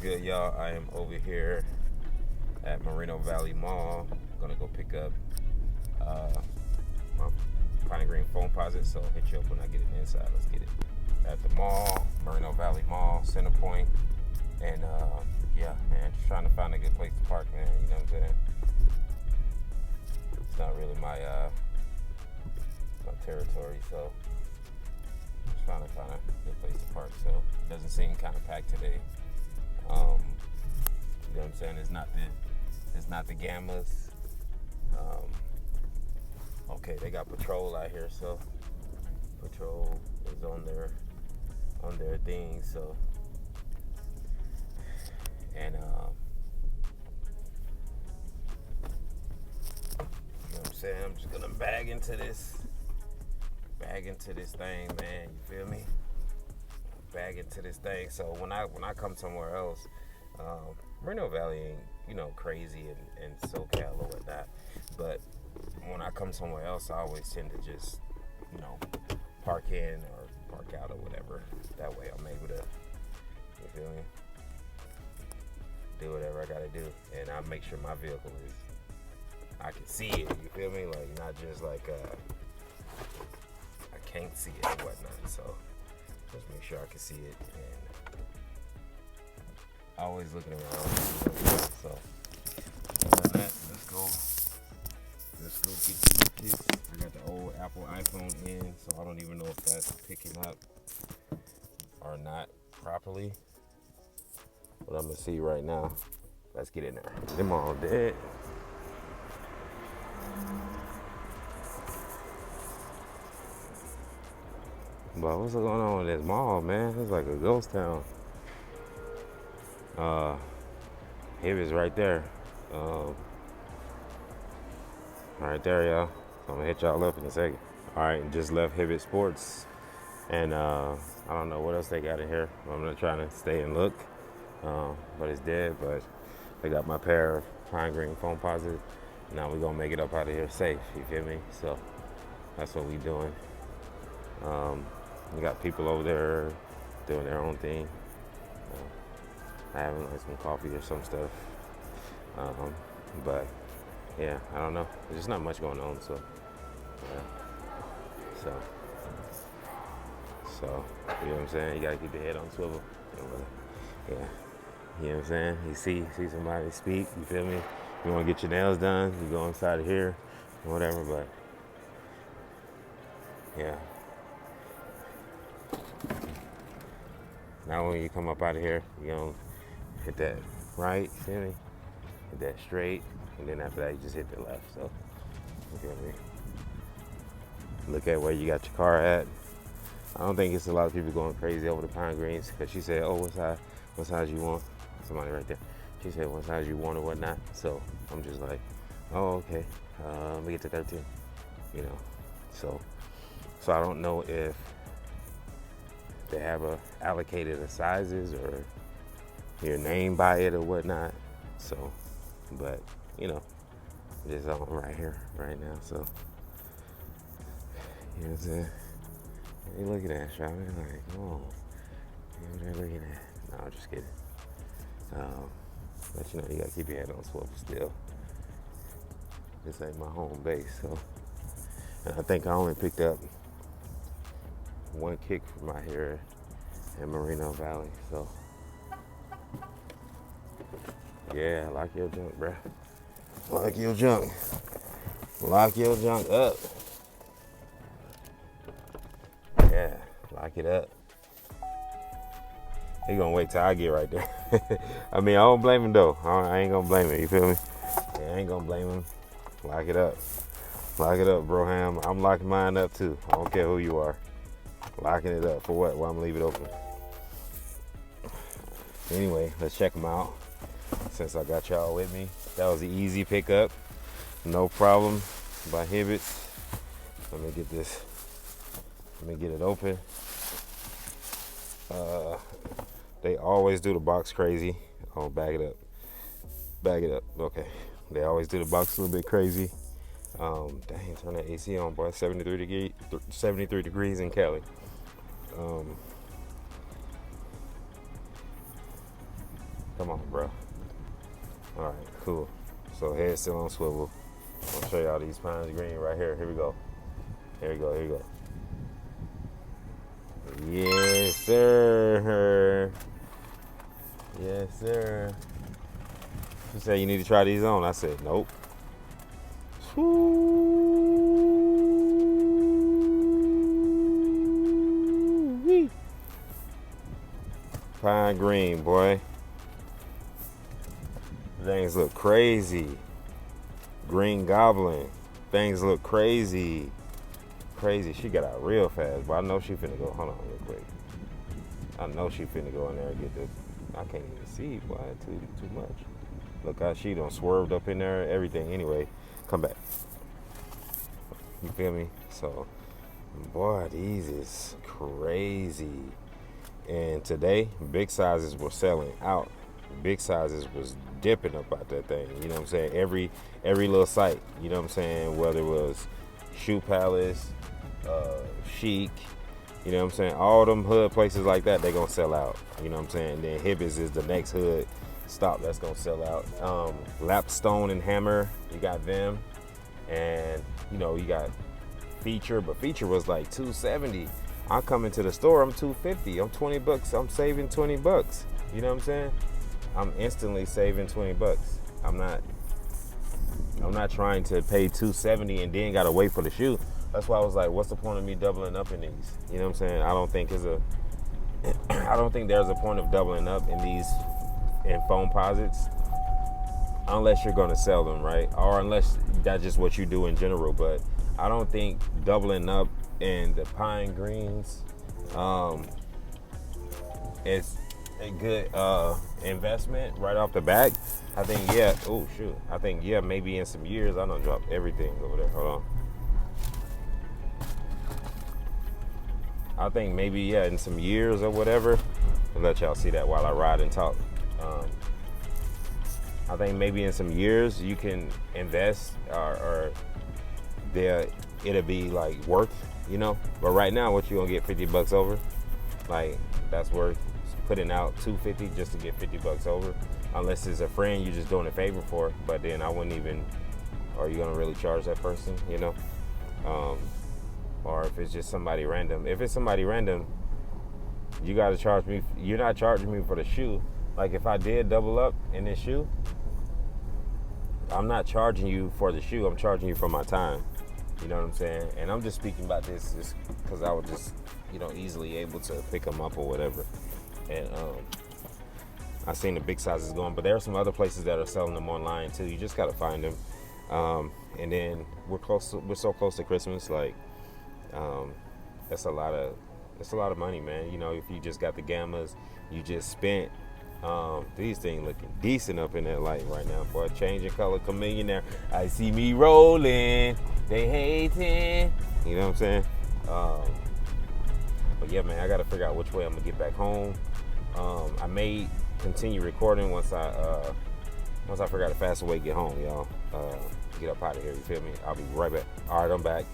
Good, y'all. I am over here at Moreno Valley Mall. Gonna go pick up my Pine Green Foamposite. So I'll hit you up when I get it inside. Let's get it at the mall, Moreno Valley Mall, Center Point. And yeah, man, just trying to find a good place to park, man. You know what I'm saying? It's not really my territory, so just trying to find a good place to park. So it doesn't seem kind of packed today. You know what I'm saying? It's not the gammas. Okay, they got patrol out here, so patrol is on their thing. So and you know what I'm saying? I'm just gonna bag into this thing, man. You feel me? Bag into this thing. So when I come somewhere else, Moreno Valley ain't crazy and SoCal or whatnot, but when I come somewhere else, I always tend to just park in or park out or whatever. That way I'm able to, you feel me, do whatever I gotta do, and I make sure my vehicle is, I can see it. You feel me? Like not just like I can't see it or whatnot. So just make sure I can see it, and always looking around. So other than that, let's go get these kits. I got the old Apple iPhone in, so I don't even know if that's picking up or not properly. But I'm gonna see right now. Let's get in there. Them all dead. But what's going on with this mall, man? It's like a ghost town. Hibbetts right there. Right there, y'all. So I'm gonna hit y'all up in a second. All right, just left Hibbetts Sports, and I don't know what else they got in here. I'm not trying to stay and look, but it's dead. But they got my pair of Pine Green Foamposite. Now we're gonna make it up out of here safe. You feel me? So that's what we doing. We got people over there doing their own thing. Having like some coffee or some stuff. But yeah, I don't know. There's just not much going on. So yeah. So you know what I'm saying? You gotta keep your head on swivel. Yeah. You know what I'm saying? You see somebody speak. You feel me? You want to get your nails done? You go inside of here, or whatever. But yeah. Now when you come up out of here, you gonna hit that right, feel me? Hit that straight, and then after that you just hit the left. So you feel me? Look at where you got your car at. I don't think it's a lot of people going crazy over the Pine Greens, because she said, oh, what size you want? Somebody right there. She said what size you want or whatnot. So I'm just like, oh, okay, let me get to 13. So I don't know if they have allocated the sizes or your name by it or whatnot. So, but just on right here, right now. So, you know what I'm saying? They looking at Shop. They're like, oh, what are they looking at? No, I'm just kidding. But you gotta keep your head on swivel still. This ain't my home base, so. And I think I only picked up one kick from out here in Moreno Valley, so. Yeah, lock your junk, bruh. Lock your junk. Lock your junk up. Yeah, lock it up. He gonna wait till I get right there. I mean, I don't blame him though. I ain't gonna blame him. You feel me? Yeah, I ain't gonna blame him. Lock it up. Lock it up, bro. I'm locking mine up too. I don't care who you are. Locking it up for what? Well, I'm gonna leave it open. Anyway, let's check them out. Since I got y'all with me, that was an easy pickup. No problem by Hibbetts. Let me get this. Let me get it open. They always do the box crazy. Oh, bag it up. Bag it up. Okay. They always do the box a little bit crazy. Dang, turn that AC on, boy. 73 degrees in Cali. Come on, bro. All right, cool. So head still on swivel. I'll show y'all these pines green right here. Here we go. Here we go. Here we go. Yes, sir. Yes, sir. She said you need to try these on. I said nope. Woo-wee. Pine green, boy. Things look crazy. Green goblin. Things look crazy. Crazy. She got out real fast, but I know she finna go. Hold on real quick. I know she finna go in there and get the. I can't even see, boy. Too much. Look how she done swerved up in there. Everything. Anyway, come back. You feel me? So, boy, these is crazy. And today, big sizes were selling out. Big sizes was dipping up out that thing. You know what I'm saying? Every little site. You know what I'm saying? Whether it was Shoe Palace, Chic, you know what I'm saying? All them hood places like that, they gonna sell out. You know what I'm saying? And then Hibbetts is the next hood stop that's gonna sell out. Lapstone and Hammer, you got them. And you know, you got Feature, but Feature was like $270. I come into the store, I'm $250. I'm $20. I'm saving $20. You know what I'm saying? I'm instantly saving $20. I'm not trying to pay $270 and then gotta wait for the shoe. That's why I was like, what's the point of me doubling up in these? You know what I'm saying? I don't think there's a point of doubling up in these in Foamposites unless you're gonna sell them, right? Or unless that's just what you do in general. But I don't think doubling up in the pine greens is a good investment right off the bat. I think, yeah, oh shoot. I think, yeah, maybe in some years, I done dropped everything over there. Hold on. I think maybe, yeah, in some years or whatever, I'll let y'all see that while I ride and talk. I think maybe in some years you can invest or it'll be like worth, you know. But right now, what you gonna get $50 over? Like, that's worth putting out $250 just to get $50 over. Unless it's a friend you're just doing a favor for, but then I wouldn't even. Are you gonna really charge that person? You know, or if it's just somebody random. If it's somebody random, you gotta charge me. You're not charging me for the shoe. Like if I did double up in this shoe, I'm not charging you for the shoe. I'm charging you for my time. You know what I'm saying? And I'm just speaking about this just because I was just, you know, easily able to pick them up or whatever. And I seen the big sizes going, but there are some other places that are selling them online too. You just gotta find them. And then we're so close to Christmas. Like, that's a lot of money, man. You know, if you just got the Gammas, you just spent. These things looking decent up in that light right now, boy. Changing color, chameleon. I see me rolling. They hating. You know what I'm saying? But yeah, man, I gotta figure out which way I'm gonna get back home. I may continue recording once I figure out a faster way to get home, y'all. Get up out of here. You feel me? I'll be right back. All right, I'm back.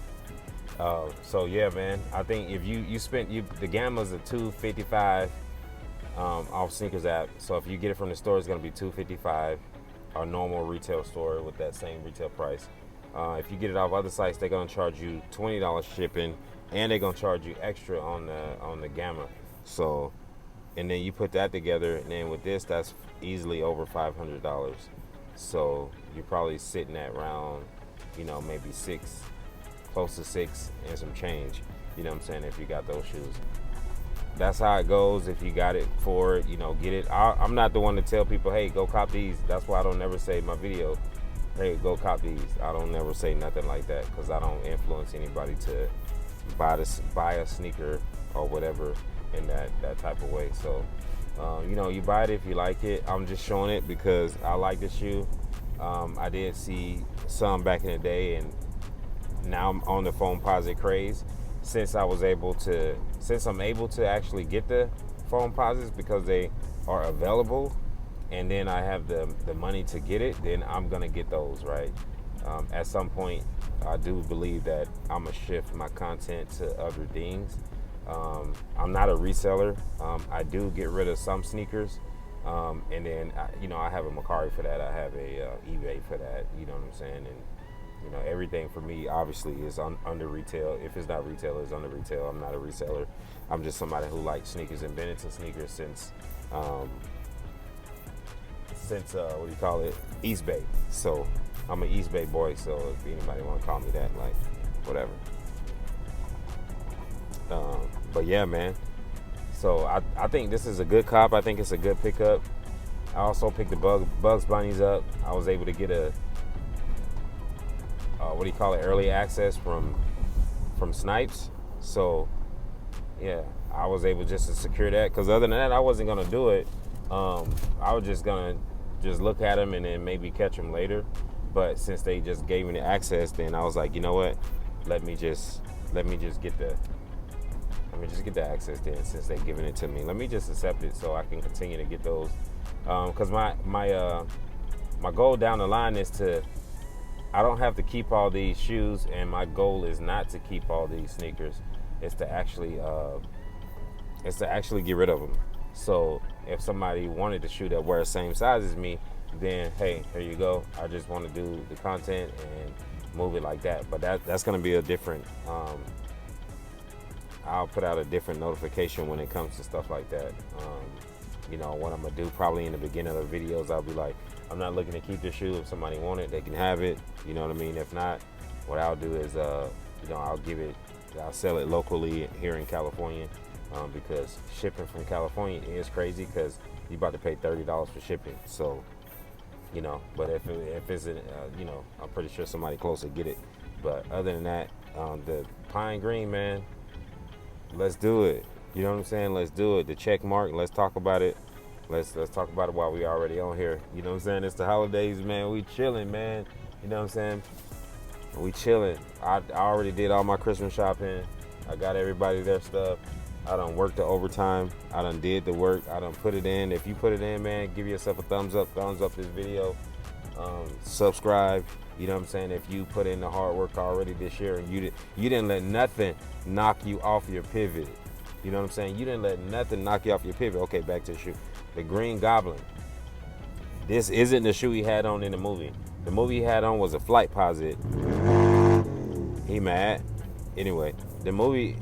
So yeah, man. I think if you spent the Gammas are $255. Off Sneakers app. So if you get it from the store, it's going to be $255, our normal retail store with that same retail price. If you get it off other sites, they're going to charge you $20 shipping, and they're going to charge you extra on the Gamma. So, and then you put that together, and then with this, that's easily over $500. So you're probably sitting at around, you know, maybe close to six and some change. You know what I'm saying? If you got those shoes. That's how it goes. If you got it for it, you know, get it. I'm not the one to tell people, hey, go cop these. That's why I don't never say in my video, hey, go cop these. I don't never say nothing like that because I don't influence anybody to buy a sneaker or whatever in that type of way. So, you know, you buy it if you like it. I'm just showing it because I like the shoe. I did see some back in the day, and now I'm on the Foamposite craze. Since I'm able to actually get the Foamposites because they are available, and then I have the money to get it, then I'm gonna get those, right? At some point, I do believe that I'm gonna shift my content to other things. I'm not a reseller. I do get rid of some sneakers And then, I have a Macari for that. I have a eBay for that. You know what I'm saying? And everything for me obviously is under retail. If it's not retail, it's under retail. I'm not a reseller. I'm just somebody who likes sneakers and been into sneakers since what do you call it? East Bay. So I'm an East Bay boy. So if anybody want to call me that, like, whatever. But yeah, man. So I think this is a good cop. I think it's a good pickup. I also picked the Bugs Bunnies up. I was able to get a early access from Snipes. So yeah, I was able just to secure that, because other than that, I wasn't gonna do it. I was just gonna look at them and then maybe catch them later. But since they just gave me the access, then I was like, you know what? Let me just get the access then, since they're giving it to me. Let me just accept it so I can continue to get those. Because my goal down the line is I don't have to keep all these shoes, and my goal is not to keep all these sneakers. It's to actually get rid of them. So if somebody wanted a shoe that wears the same size as me, then hey, here you go. I just want to do the content and move it like that. But that's going to be a different. I'll put out a different notification when it comes to stuff like that. What I'm gonna do probably in the beginning of the videos, I'll be like, I'm not looking to keep the shoe. If somebody want it, they can have it. You know what I mean? If not, what I'll do is, I'll sell it locally here in California, because shipping from California is crazy, because you about to pay $30 for shipping. So, but if it's, I'm pretty sure somebody close to get it. But other than that, the pine green, man, let's do it. You know what I'm saying? Let's do it. The check mark. Let's talk about it. Let's talk about it while we already on here. You know what I'm saying? It's the holidays, man. We chilling, man. You know what I'm saying? We chilling. I already did all my Christmas shopping. I got everybody their stuff. I done worked the overtime. I done did the work. I done put it in. If you put it in, man, give yourself a thumbs up. Thumbs up this video. Subscribe. You know what I'm saying? If you put in the hard work already this year, and you didn't let nothing knock you off your pivot. You know what I'm saying? You didn't let nothing knock you off your pivot. Okay, back to the shoe. The Green Goblin. This isn't the shoe he had on in the movie. The movie he had on was a Foamposite. He mad. Anyway, the movie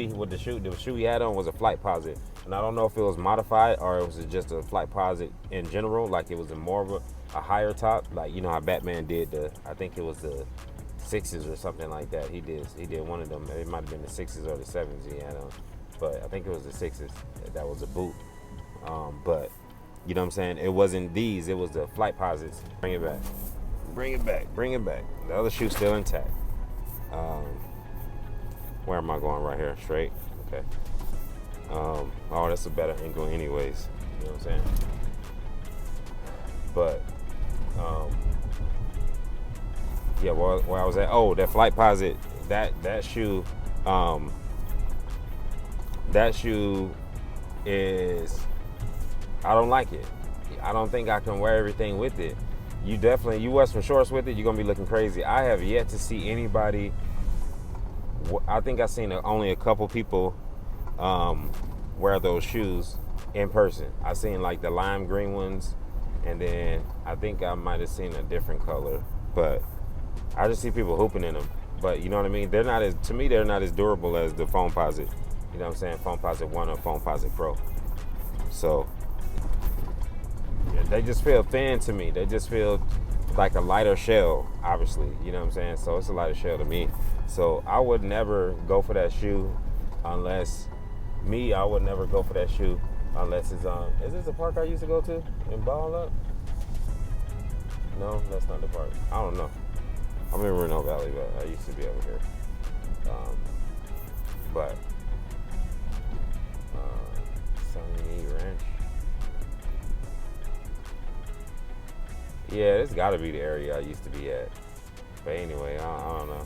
with the shoe he had on was a Foamposite. And I don't know if it was modified or it was just a Foamposite in general, like it was more of a higher top, like how Batman did I think it was the 6s or something like that. He did one of them. It might have been the 6s or the 7s he had on, but I think it was the 6s. That was a boot. But you know what I'm saying? It wasn't these. It was the Foamposites. Bring it back. The other shoe's still intact. Where am I going? Right here, straight. Okay. Oh, that's a better angle, anyways. You know what I'm saying? But yeah, where I was at. Oh, that Foamposite. That shoe. That shoe is. I don't like it. I don't think I can wear everything with it. You wear some shorts with it, you're gonna be looking crazy. I have yet to see anybody. I think I've seen only a couple people wear those shoes in person. I've seen like the lime green ones, and then I think I might have seen a different color, but I just see people hooping in them. But you know what I mean? They're not as durable as the Foamposite. You know what I'm saying? Foamposite 1 or Foamposite Pro. So they just feel thin to me. They just feel like a lighter shell, obviously. You know what I'm saying? So it's a lighter shell to me. So I would never go for that shoe unless it's is this the park I used to go to in Ball Up? No, that's not the park. I don't know. I'm in Reno Valley, but I used to be over here. But Sunny Ranch. Yeah, it's got to be the area I used to be at. But anyway, I don't know.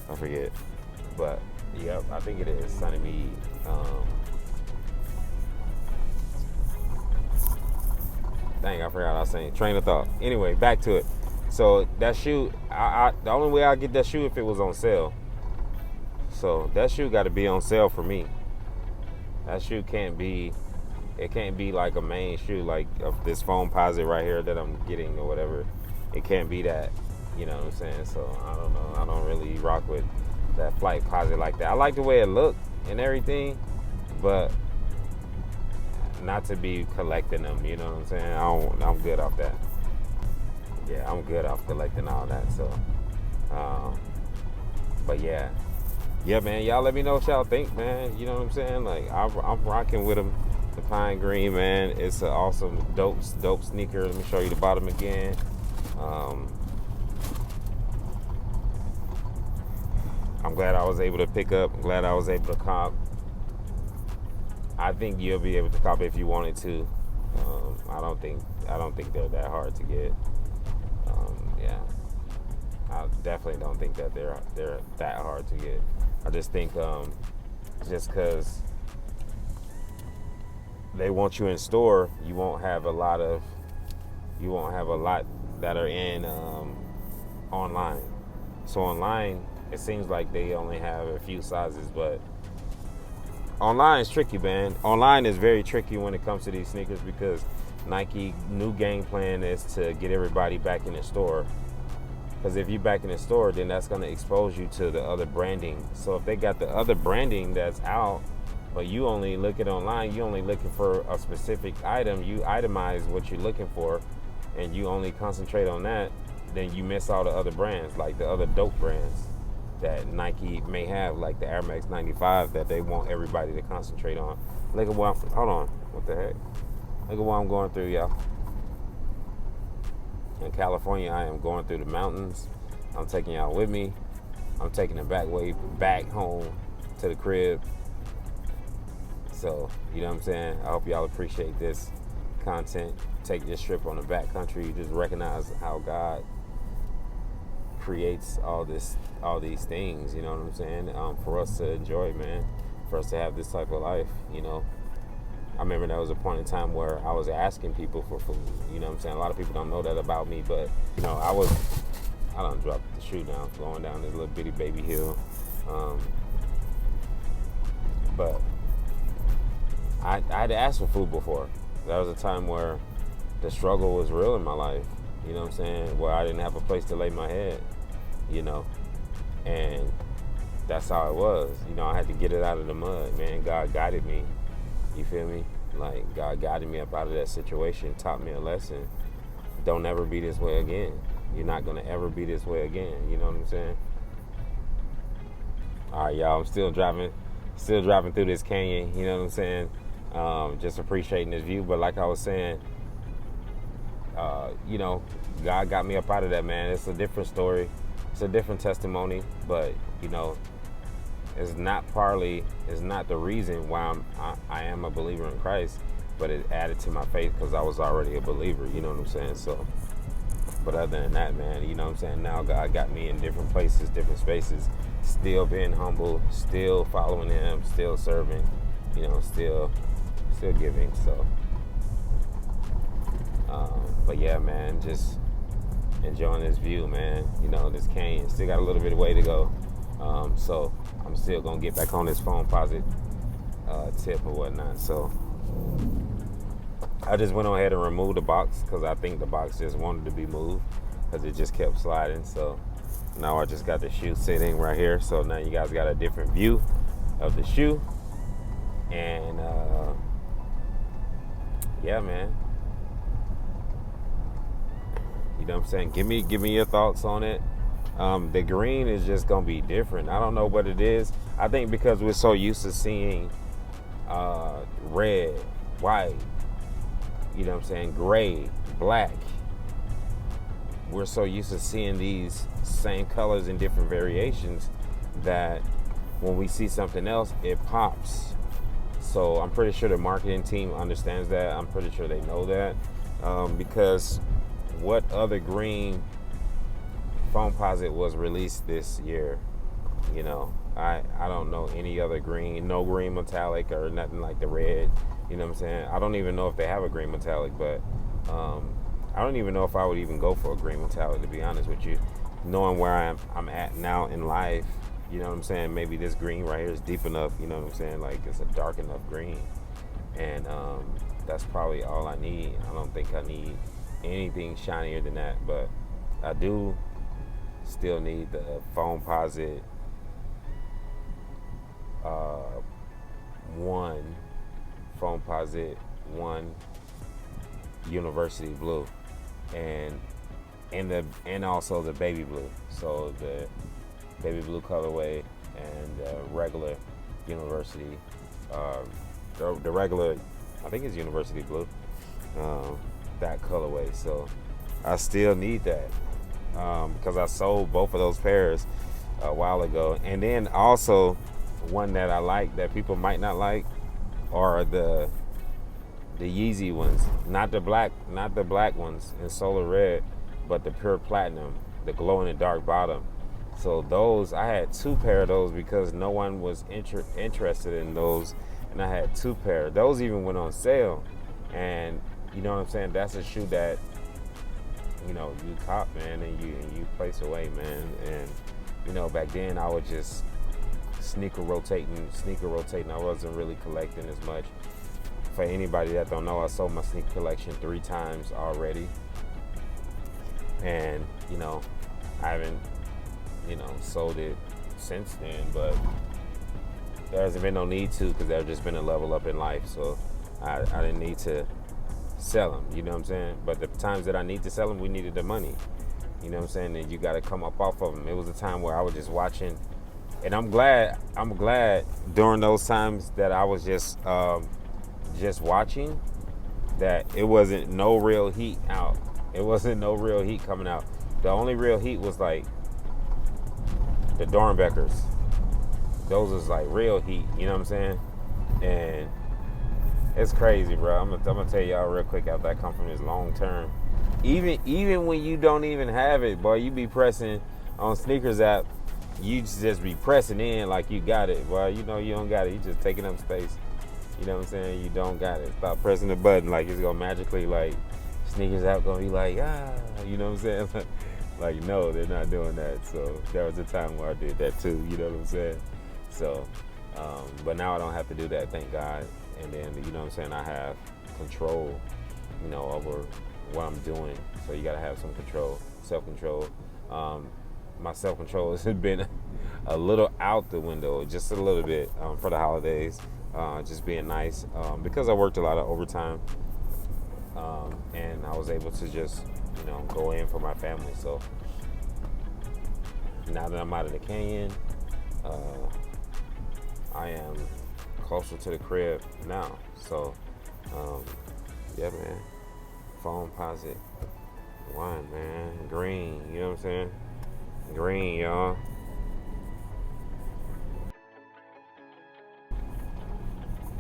I forget. But yep, I think it is Sunny Mead. Dang, I forgot I was saying. Train of thought. Anyway, back to it. So that shoe, the only way I get that shoe if it was on sale. So that shoe got to be on sale for me. That shoe can't be It can't be like a main shoe like of this Foamposite right here that I'm getting or whatever. It can't be that, you know what I'm saying? So I don't know. I don't really rock with that flight posit like that. I like the way it looked and everything, but not to be collecting them, you know what I'm saying? I'm good off that. Yeah, I'm good off collecting all that. So, but yeah, man. Y'all let me know what y'all think, man. You know what I'm saying? Like I'm rocking with them. The pine green, man. It's an awesome, dope sneaker. Let me show you the bottom again. I'm glad I was able to pick up. I'm glad I was able to cop. I think you'll be able to cop if you wanted to. I don't think they're that hard to get. Yeah, I definitely don't think that they're that hard to get. I just think just because they want you in store, you won't have a lot that are in online. So online, it seems like they only have a few sizes, but online is tricky, man. Online is very tricky when it comes to these sneakers because Nike new game plan is to get everybody back in the store. Because if you're back in the store, then that's going to expose you to the other branding. So if they got the other branding that's out, but you only look at online, you only looking for a specific item, you itemize what you're looking for, and you only concentrate on that, then you miss all the other brands, like the other dope brands that Nike may have, like the Air Max 95 that they want everybody to concentrate on. Look at what hold on, what the heck? Look at what I'm going through, y'all. In California, I am going through the mountains. I'm taking y'all with me. I'm taking the back way back home to the crib. So, you know what I'm saying? I hope y'all appreciate this content. Take this trip on the back country. Just recognize how God creates all these things, you know what I'm saying? For us to enjoy, man. For us to have this type of life, you know. I remember there was a point in time where I was asking people for food, you know what I'm saying? A lot of people don't know that about me, but, you know, I done dropped the shoe now, going down this little bitty baby hill. But I had asked for food before. There was a time where the struggle was real in my life, you know what I'm saying? Where I didn't have a place to lay my head, you know? And that's how it was. You know, I had to get it out of the mud, man. God guided me. You feel me? Like, God guided me up out of that situation, taught me a lesson. Don't ever be this way again. You're not going to ever be this way again. You know what I'm saying? All right, y'all. I'm still driving through this canyon. You know what I'm saying? Just appreciating this view. But like I was saying, you know, God got me up out of that, man. It's a different story. It's a different testimony. But, you know, it's not the reason why I am a believer in Christ, but it added to my faith because I was already a believer, you know what I'm saying? So, but other than that, man, you know what I'm saying? Now God got me in different places, different spaces, still being humble, still following him, still serving, you know, still giving. So, but yeah, man, just enjoying this view, man. You know, this canyon still got a little bit of way to go. So I'm still gonna get back on this Foamposite tip or whatnot. So I just went on ahead and removed the box because I think the box just wanted to be moved because it just kept sliding. So now I just got the shoe sitting right here. So now you guys got a different view of the shoe. And yeah, man. You know what I'm saying? Give me your thoughts on it. The green is just gonna be different. I don't know what it is. I think because we're so used to seeing red, white, you know what I'm saying, gray, black. We're so used to seeing these same colors in different variations that when we see something else, it pops. So I'm pretty sure the marketing team understands that. I'm pretty sure they know that because what other green Foamposite was released this year? You know, I don't know any other green, no green metallic or nothing like the red. You know what I'm saying? I don't even know if they have a green metallic, but I don't even know if I would even go for a green metallic, to be honest with you. Knowing where I'm at now in life, you know what I'm saying? Maybe this green right here is deep enough, you know what I'm saying? Like, it's a dark enough green. and that's probably all I need. I don't think I need anything shinier than that, but I do still need the Foamposite uh, one Foamposite one University Blue, and and also the baby blue. So the baby blue colorway and the regular University, the regular, I think it's University Blue, that colorway. So I still need that because I sold both of those pairs a while ago. And then also one that I like that people might not like are the Yeezy ones, not the black ones in solar red, but the pure platinum, the glow in the dark bottom. So those, I had 2 pair of those because no one was interested in those, and I had 2 pair. Those even went on sale, and you know what I'm saying. That's a shoe that you cop, man, and you place away, man. And back then I was just sneaker rotating. I wasn't really collecting as much. For anybody that don't know, I sold my sneaker collection 3 times already, and I haven't sold it since then, but there hasn't been no need to, because there's just been a level up in life, so I didn't need to sell them, you know what I'm saying? But the times that I need to sell them, we needed the money, you know what I'm saying? And you got to come up off of them. It was a time where I was just watching, and I'm glad during those times that I was just watching, that it wasn't no real heat out. It wasn't no real heat coming out. The only real heat was like the Dornbeckers. Those was like real heat, you know what I'm saying? And it's crazy, bro. I'm gonna tell y'all real quick, after I come from this long term. Even when you don't even have it, boy, you be pressing on Sneakers app, you just be pressing in like you got it, boy. You don't got it. You just taking up space. You know what I'm saying? You don't got it. Stop pressing the button like it's gonna magically, like, Sneakers app gonna be like, you know what I'm saying? Like, no, they're not doing that. So there was a time where I did that too, you know what I'm saying? So, but now I don't have to do that, thank God. And then, you know what I'm saying, I have control, over what I'm doing. So you gotta have some control, self-control. My self-control has been a little out the window, just a little bit, for the holidays. Just being nice, because I worked a lot of overtime, and I was able to just, go in for my family. So now that I'm out of the canyon, I am closer to the crib now. So, yeah, man. Foamposite one, man. Green, you know what I'm saying? Green, y'all.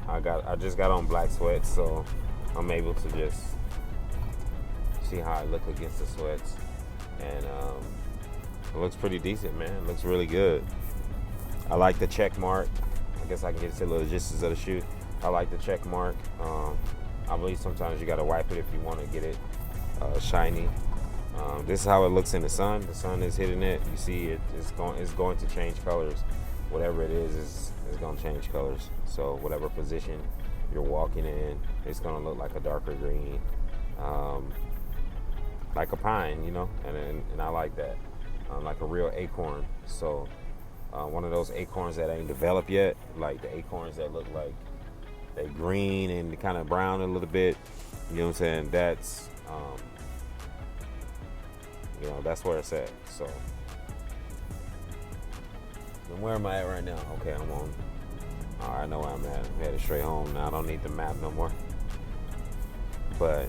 I just got on black sweats, so I'm able to just see how I look against the sweats, and it looks pretty decent, man. It looks really good. I like the check mark. I guess I can get into the logistics of the shoe. I like the check mark. I believe sometimes you gotta wipe it if you want to get it shiny. This is how it looks in the sun. The sun is hitting it. You see it's going to change colors. Whatever it is going to change colors. So whatever position you're walking in, it's going to look like a darker green, like a pine, and I like that, like a real acorn. So one of those acorns that ain't developed yet, like the acorns that look like they green and kind of brown a little bit, you know what I'm saying? That's that's where it's at. So, and where am I at right now? Okay, I'm on. All right, I know where I'm at. I'm headed straight home now. I don't need the map no more. But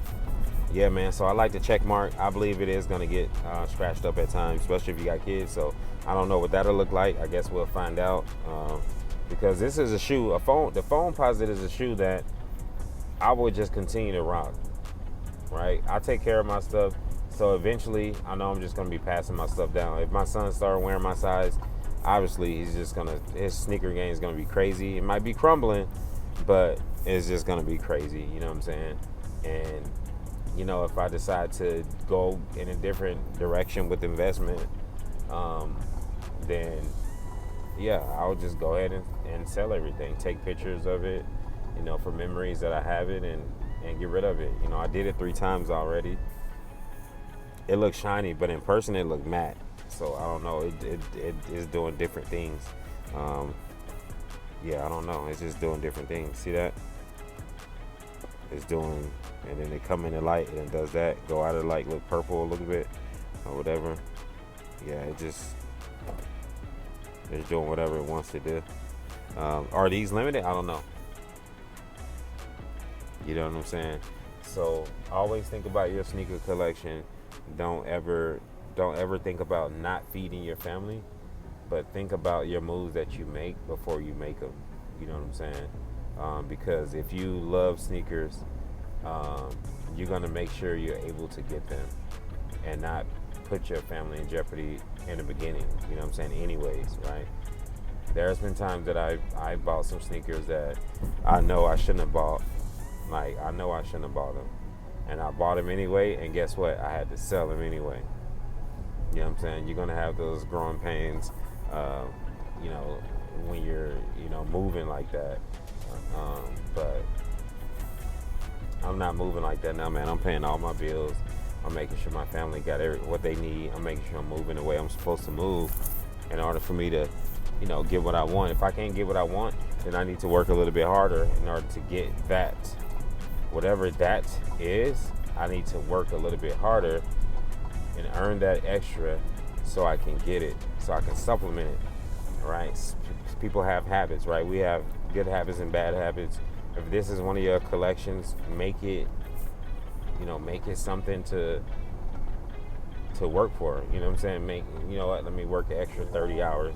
yeah, man. So I like the check mark. I believe it is gonna get scratched up at times, especially if you got kids. So I don't know what that'll look like. I guess we'll find out. Because this is a shoe. The Foamposite is a shoe that I would just continue to rock. Right? I take care of my stuff. So eventually, I know I'm just gonna be passing my stuff down. If my son starts wearing my size, obviously his sneaker game is gonna be crazy. It might be crumbling, but it's just gonna be crazy. You know what I'm saying? And if I decide to go in a different direction with investment, then yeah, I'll just go ahead and sell everything. Take pictures of it, for memories that I have it and get rid of it. I did it 3 times already. It looks shiny, but in person it looked matte. So I don't know. It is doing different things. Yeah, I don't know. It's just doing different things. See that? It's doing, and then it come in the light and it does that. Go out of the light, look purple a little bit or whatever. Yeah, it's doing whatever it wants to do. Are these limited? I don't know. You know what I'm saying? So always think about your sneaker collection. Don't ever think about not feeding your family, but think about your moves that you make before you make them. You know what I'm saying? Because if you love sneakers, you're gonna make sure you're able to get them and not put your family in jeopardy in the beginning. You know what I'm saying? Anyways, right? There's been times that I bought some sneakers that I know I shouldn't have bought. Like, I know I shouldn't have bought them. And I bought them anyway, and guess what? I had to sell them anyway. You know what I'm saying? You're going to have those growing pains, when you're, moving like that. But I'm not moving like that now, man. I'm paying all my bills. I'm making sure my family got what they need. I'm making sure I'm moving the way I'm supposed to move in order for me to, get what I want. If I can't get what I want, then I need to work a little bit harder in order to get that. Whatever that is, I need to work a little bit harder and earn that extra so I can get it, so I can supplement it, right? People have habits, right? We have good habits and bad habits. If this is one of your collections, make it something to work for. You know what I'm saying? Let me work an extra 30 hours.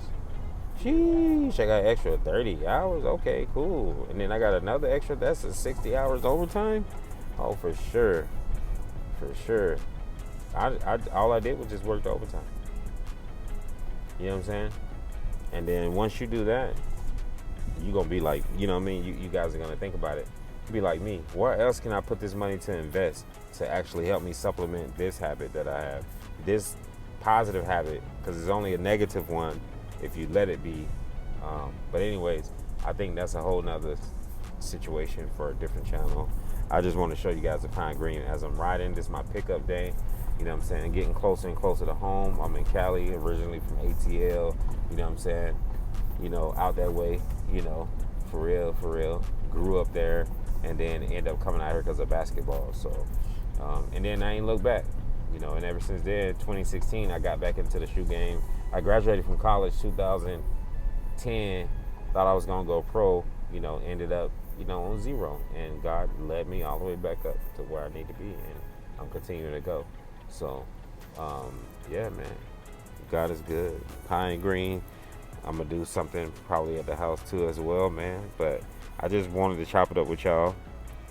Sheesh, I got extra 30 hours. Okay, cool. And then I got another extra. That's a 60 hours overtime. Oh, for sure. For sure. All I did was just work the overtime. You know what I'm saying? And then once you do that, you're going to be like, you know what I mean? You guys are going to think about it. Be like me. Where else can I put this money to invest to actually help me supplement this habit that I have? This positive habit, because it's only a negative one if you let it be. But anyways, I think that's a whole nother situation for a different channel. I just want to show you guys the pine green as I'm riding. This is my pickup day. You know what I'm saying? Getting closer and closer to home. I'm in Cali, originally from ATL. You know what I'm saying? Out that way, for real. Grew up there and then end up coming out here because of basketball. So, and then I ain't looked back. And ever since then, 2016, I got back into the shoe game. I graduated from college 2010, thought I was going to go pro, ended up, on zero. And God led me all the way back up to where I need to be, and I'm continuing to go. So, yeah, man, God is good. Pine green. I'm going to do something probably at the house too as well, man. But I just wanted to chop it up with y'all.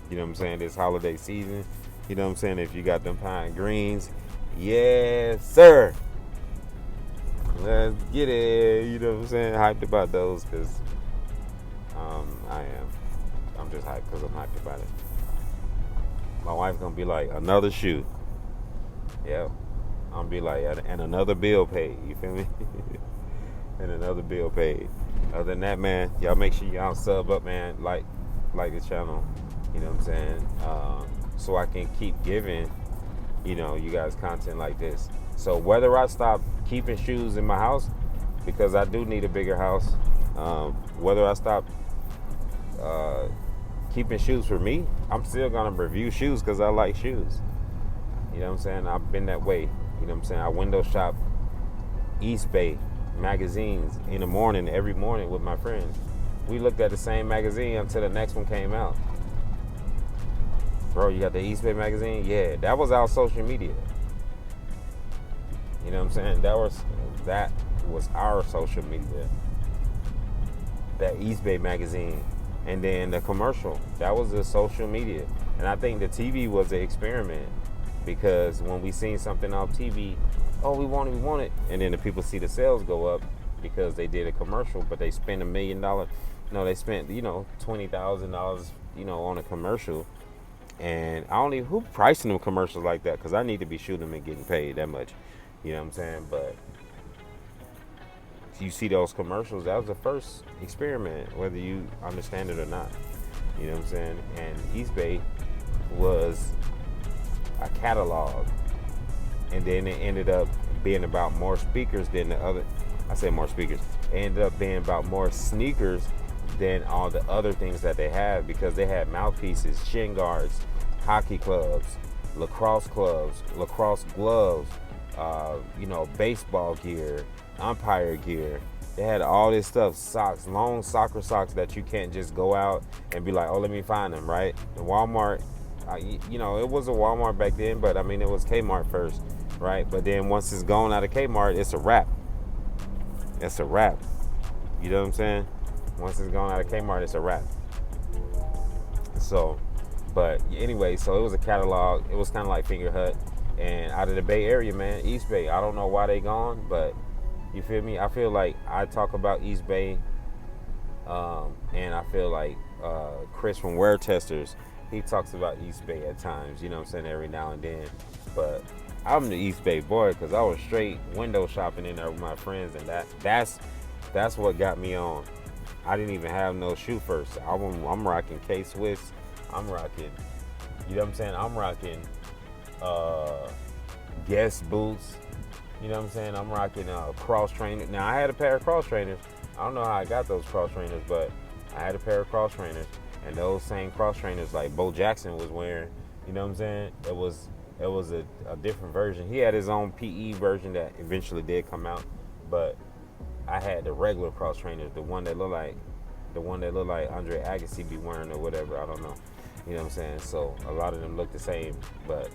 You know what I'm saying? This holiday season. You know what I'm saying? If you got them pine greens, yes, sir. Let's get it. You know what I'm saying? Hyped about those because I am. I'm just hyped because I'm hyped about it. My wife's going to be like, another shoe. Yep. I'm going to be like, and another bill paid. You feel me? And another bill paid. Other than that, man, y'all make sure y'all sub up, man. Like the channel. You know what I'm saying? So I can keep giving, you guys content like this. So whether I stop keeping shoes in my house, because I do need a bigger house, whether I stop keeping shoes for me, I'm still going to review shoes because I like shoes. You know what I'm saying? I've been that way. You know what I'm saying? I window shop East Bay magazines in the morning, every morning with my friends. We looked at the same magazine until the next one came out. Bro, you got the East Bay magazine? Yeah, that was our social media. You know what I'm saying? That was our social media. That East Bay magazine. And then the commercial. That was the social media. And I think the TV was the experiment. Because when we seen something on TV, oh, we want it. And then the people see the sales go up because they did a commercial, but they spent $1 million. No, they spent, $20,000, on a commercial. And I don't even, who pricing them commercials like that? Because I need to be shooting them and getting paid that much. You know what I'm saying? But you see those commercials, that was the first experiment, whether you understand it or not. You know what I'm saying? And East Bay was a catalog, and then it ended up being about more speakers than the other. I say more speakers. It ended up being about more sneakers than all the other things that they had, because they had mouthpieces, shin guards, hockey clubs, lacrosse gloves, baseball gear, umpire gear. They had all this stuff, socks, long soccer socks that you can't just go out and be like, oh, let me find them, right? The Walmart, it was a Walmart back then, but I mean, it was Kmart first, right? But then once it's gone out of Kmart, it's a wrap. It's a wrap. You know what I'm saying? Once it's gone out of Kmart, it's a wrap. So, but anyway, so it was a catalog. It was kind of like Finger Hut. And out of the Bay Area, man, East Bay, I don't know why they gone, but you feel me? I feel like I talk about East Bay, and I feel like Chris from Wear Testers, he talks about East Bay at times, you know what I'm saying, every now and then. But I'm the East Bay boy, because I was straight window shopping in there with my friends, and that's what got me on. I didn't even have no shoe first. I'm rocking K-Swiss. I'm rocking, you know what I'm saying? I'm rocking Guess boots. You know what I'm saying? I'm rocking cross trainers. Now, I had a pair of cross trainers. I don't know how I got those cross trainers, but I had a pair of cross trainers. And those same cross trainers like Bo Jackson was wearing, you know what I'm saying? It was a different version. He had his own PE version that eventually did come out. But I had the regular cross trainers, the one that looked like Andre Agassi be wearing or whatever. I don't know. You know what I'm saying? So a lot of them look the same, but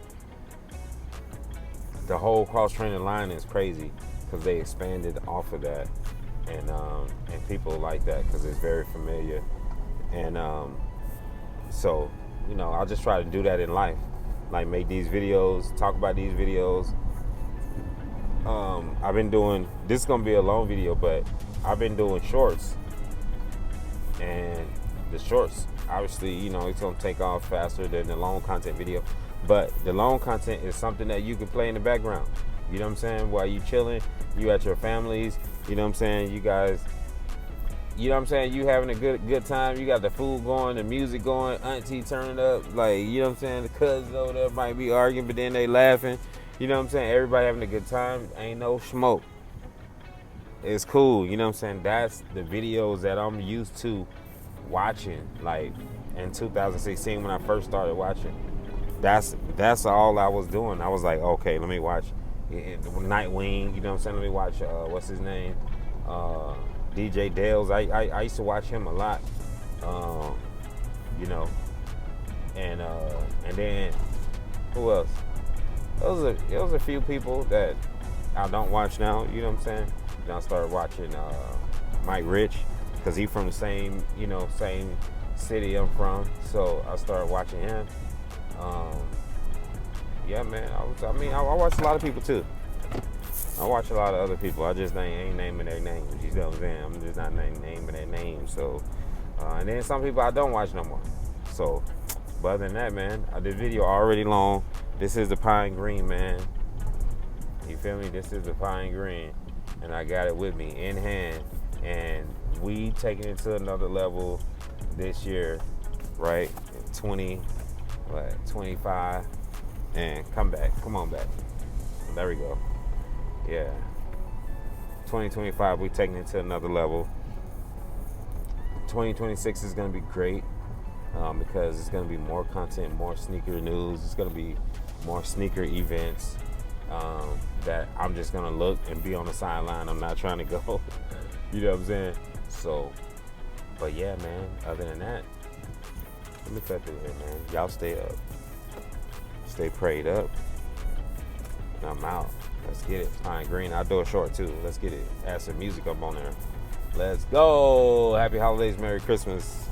the whole cross training line is crazy because they expanded off of that, and people like that because it's very familiar, and so I'll just try to do that in life, like make these videos, talk about these videos. I've been doing, this is gonna be a long video, but I've been doing shorts, and the shorts obviously it's gonna take off faster than the long content video. But the long content is something that you can play in the background. You know what I'm saying? While you chilling, you at your families, you know what I'm saying? You guys, you know what I'm saying? You having a good time. You got the food going, the music going, auntie turning up. Like, you know what I'm saying? The cousins over there might be arguing, but then they laughing. You know what I'm saying? Everybody having a good time. Ain't no smoke. It's cool. You know what I'm saying? That's the videos that I'm used to watching. Like in 2016 when I first started watching. That's all I was doing. I was like, okay, let me watch Nightwing, you know what I'm saying? Let me watch what's his name? DJ Dales. I used to watch him a lot. And then who else? There was a few people that I don't watch now, you know what I'm saying? Then I started watching Mike Rich, because he from the same city I'm from. So I started watching him. Yeah, man. I watch a lot of people too. I watch a lot of other people. I just ain't naming their names. You know what I'm saying? I'm just not naming their names. So, and then some people I don't watch no more. So, but other than that, man, this video already long. This is the Pine Green, man. You feel me? This is the Pine Green, and I got it with me in hand. And we taking it to another level this year, right? 25, and come on back. There we go. Yeah. 2025, we're taking it to another level. 2026 is going to be great because it's going to be more content, more sneaker news. It's going to be more sneaker events that I'm just going to look and be on the sideline. I'm not trying to go. You know what I'm saying? So, but yeah, man, other than that, let me cut through here, man. Y'all stay up. Stay prayed up. And I'm out. Let's get it. Pine Green. I'll do a short too. Let's get it. Add some music up on there. Let's go. Happy holidays. Merry Christmas.